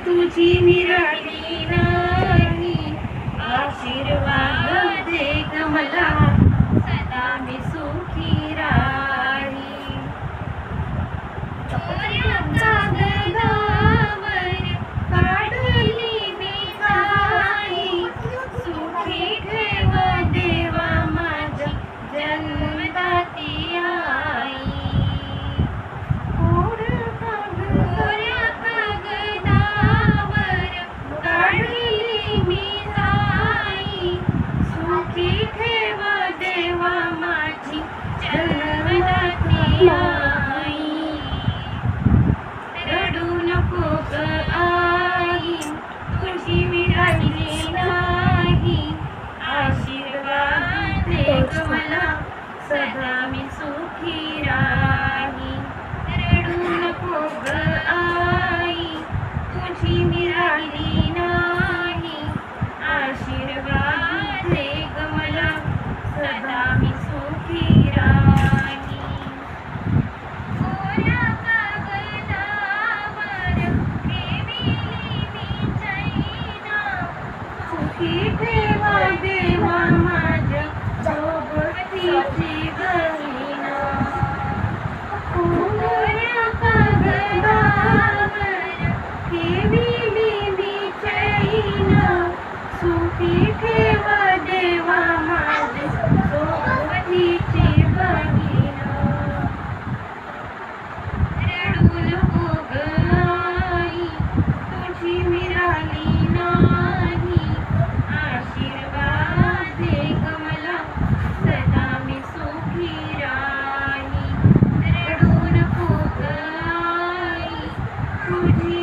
तुझी निराळी नाही. आशीर्वाद दे ग मला, सदा मी सुखी राही. कोऱ्या कागदावर काढली मी काही, सुखी ठेव देवा माझ्या जन्मदाती आई. कोऱ्या कागदावर काढली मी काही, सुखी ठेव देवा माझी जन्मदाती आई. रडू नको ग आई, तुझी मी राहिली नाही. आशीर्वाद दे ग मला, सदा मी सुखी राही. रडू नको ग आई, तुझी मी राहिली नाही. आशीर्वाद दे ग मला, सदा मी सुखी राही. कोऱ्या कागदावर ठेविली मी चैना, सुखी ठेवा देवा माझ्या सोबतीची गहिना. कोऱ्या कागदावर ठेविली मी चैना, सुखी ठेवा देवा माझ्या सोबतीची गहिना. रडू नको ग आई, तुझी मी राहिली नाही. आशीर्वाद दे ग मला, सदा मी सुखी राही. रडू नको ग आई, तुझी